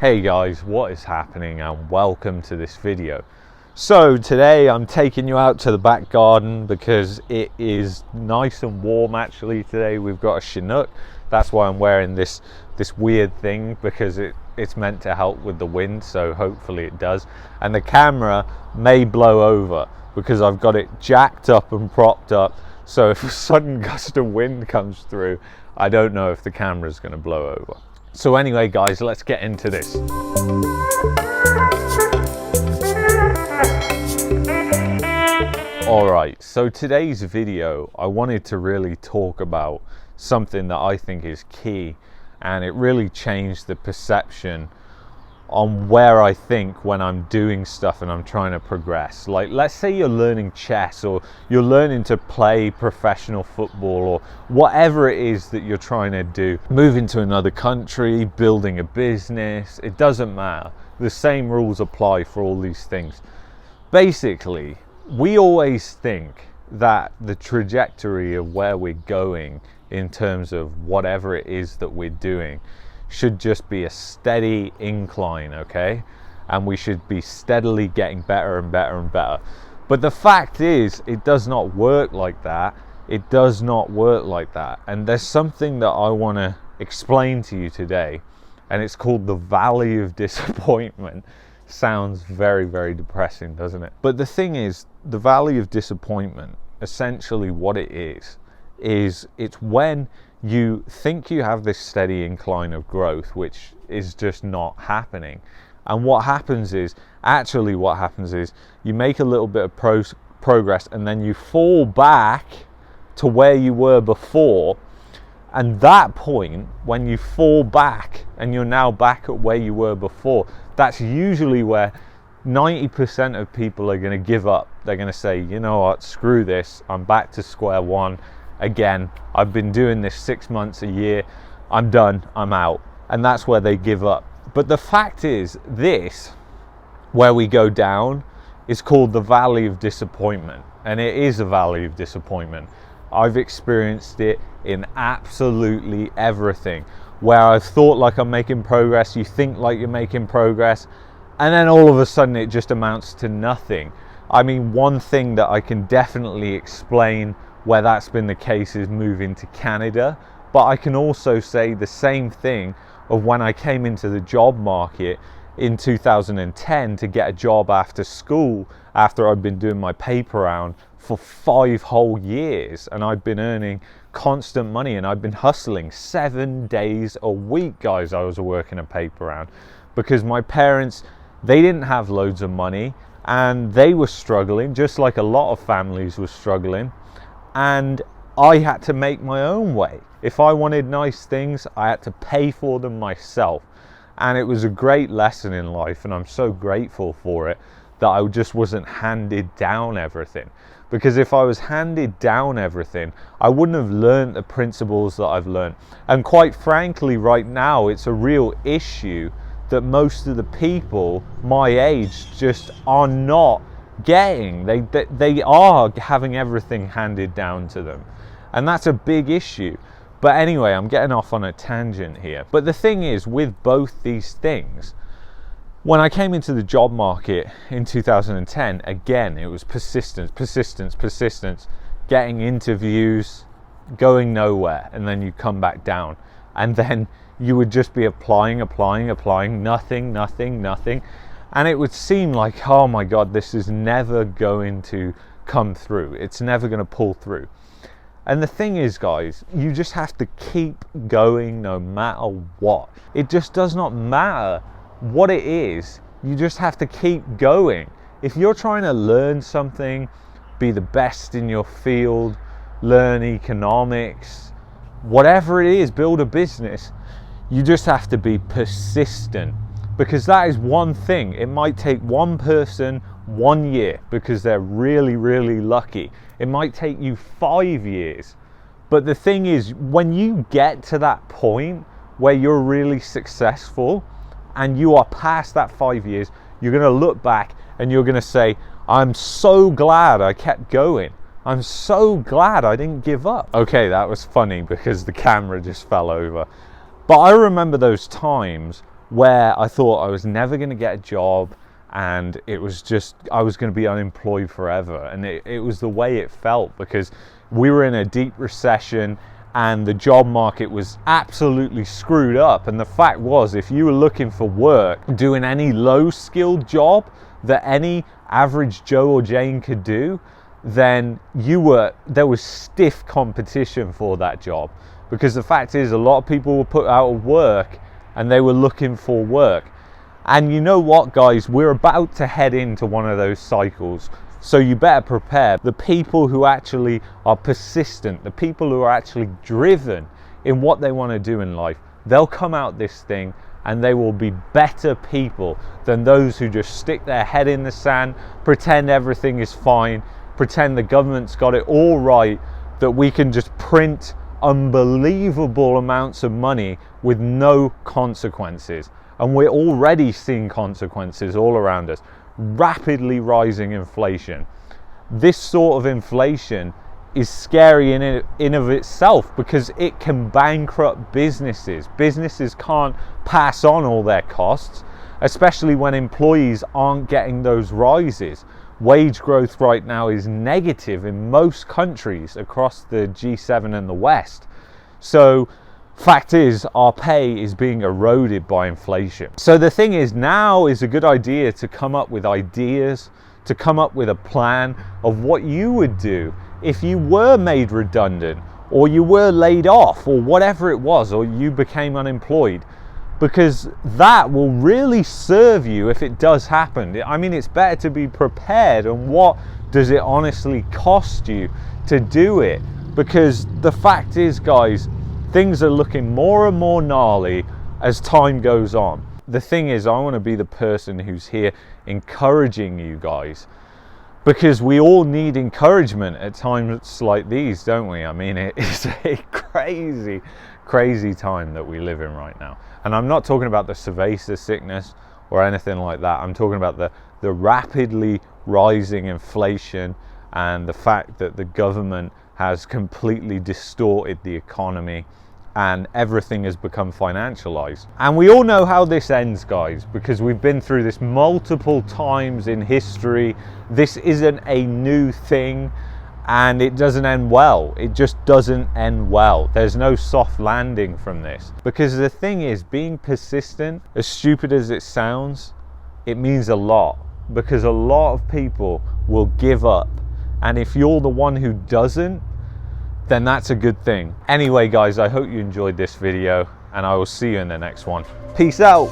Hey guys, what is happening and welcome to this video. So today I'm taking you out to the back garden because it is nice and warm actually today. We've got a Chinook. That's why I'm wearing this weird thing, because it's meant to help with the wind, so hopefully it does. And the camera may blow over because I've got it jacked up and propped up, so if a sudden gust of wind comes through, I don't know if the camera's going to blow over. So anyway guys, let's get into this. Alright, so today's video, I wanted to really talk about something that I think is key, and it really changed the perception on where I think when I'm doing stuff and I'm trying to progress. Like, let's say you're learning chess, or you're learning to play professional football, or whatever it is that you're trying to do. Moving to another country, building a business, it doesn't matter. The same rules apply for all these things. Basically, we always think that the trajectory of where we're going in terms of whatever it is that we're doing should just be a steady incline, okay? And we should be steadily getting better and better and better. But the fact is, it does not work like that. It does not work like that. And there's something that I want to explain to you today, and it's called the Valley of Disappointment. Sounds very, very depressing, doesn't it? But the thing is, the Valley of Disappointment, essentially what it is it's when you think you have this steady incline of growth, which is just not happening. And what happens is you make a little bit of progress, and then you fall back to where you were before. And that point, when you fall back and you're now back at where you were before, that's usually where 90% of people are going to give up. They're going to say, you know what, screw this, I'm back to square one again. I've been doing this 6 months, a year, I'm done, I'm out. And that's where they give up. But the fact is, this, where we go down, is called the Valley of Disappointment. And it is a Valley of Disappointment. I've experienced it in absolutely everything, where I've thought like I'm making progress, you think like you're making progress, and then all of a sudden it just amounts to nothing. I mean, one thing that I can definitely explain where that's been the case is moving to Canada, but I can also say the same thing of when I came into the job market in 2010 to get a job after school, after I'd been doing my paper round for 5 whole years, and I'd been earning constant money, and I'd been hustling 7 days a week, guys. I was working a paper round because my parents, they didn't have loads of money, and they were struggling just like a lot of families were struggling, and I had to make my own way. If I wanted nice things, I had to pay for them myself. And it was a great lesson in life, and I'm so grateful for it, that I just wasn't handed down everything. Because if I was handed down everything, I wouldn't have learned the principles that I've learned. And quite frankly, right now, it's a real issue that most of the people my age just are not getting. They are having everything handed down to them. And that's a big issue. But anyway, I'm getting off on a tangent here. But the thing is, with both these things, when I came into the job market in 2010, again, it was persistence, getting interviews, going nowhere, and then you come back down. And then you would just be applying, nothing. And it would seem like, oh my God, this is never going to come through. It's never going to pull through. And the thing is, guys, you just have to keep going no matter what. It just does not matter what it is. You just have to keep going. If you're trying to learn something, be the best in your field, learn economics, whatever it is, build a business, you just have to be persistent. Because that is one thing. It might take one person 1 year because they're really, really lucky. It might take you 5 years. But the thing is, when you get to that point where you're really successful and you are past that 5 years, you're going to look back and you're going to say, I'm so glad I kept going. I'm so glad I didn't give up. Okay, that was funny because the camera just fell over. But I remember those times where I thought I was never going to get a job, and it was just, I was going to be unemployed forever. And it was the way it felt, because we were in a deep recession and the job market was absolutely screwed up. And the fact was, if you were looking for work, doing any low-skilled job that any average Joe or Jane could do, then there was stiff competition for that job. Because the fact is, a lot of people were put out of work and they were looking for work. And you know what, guys, we're about to head into one of those cycles. So you better prepare. The people who actually are persistent, the people who are actually driven in what they want to do in life, they'll come out this thing and they will be better people than those who just stick their head in the sand, pretend everything is fine, pretend the government's got it all right, that we can just print unbelievable amounts of money with no consequences. And we're already seeing consequences all around us. Rapidly rising inflation. This sort of inflation is scary in of itself, because it can bankrupt businesses. Businesses can't pass on all their costs, especially when employees aren't getting those rises. Wage growth right now is negative in most countries across the G7 and the West. So fact is, our pay is being eroded by inflation. So the thing is, now is a good idea to come up with ideas, to come up with a plan of what you would do if you were made redundant, or you were laid off, or whatever it was, or you became unemployed. Because that will really serve you if it does happen. I mean, it's better to be prepared. And what does it honestly cost you to do it? Because the fact is, guys, things are looking more and more gnarly as time goes on. The thing is, I want to be the person who's here encouraging you guys, because we all need encouragement at times like these, don't we? I mean, it is a crazy time that we live in right now. And I'm not talking about the cerveza sickness or anything like that. I'm talking about the rapidly rising inflation and the fact that the government has completely distorted the economy and everything has become financialized. And we all know how this ends, guys, because we've been through this multiple times in history. This isn't a new thing, and it doesn't end well. It just doesn't end well. There's no soft landing from this. Because the thing is, being persistent, as stupid as it sounds, it means a lot. Because a lot of people will give up. And if you're the one who doesn't, then that's a good thing. Anyway, guys, I hope you enjoyed this video, and I will see you in the next one. Peace out.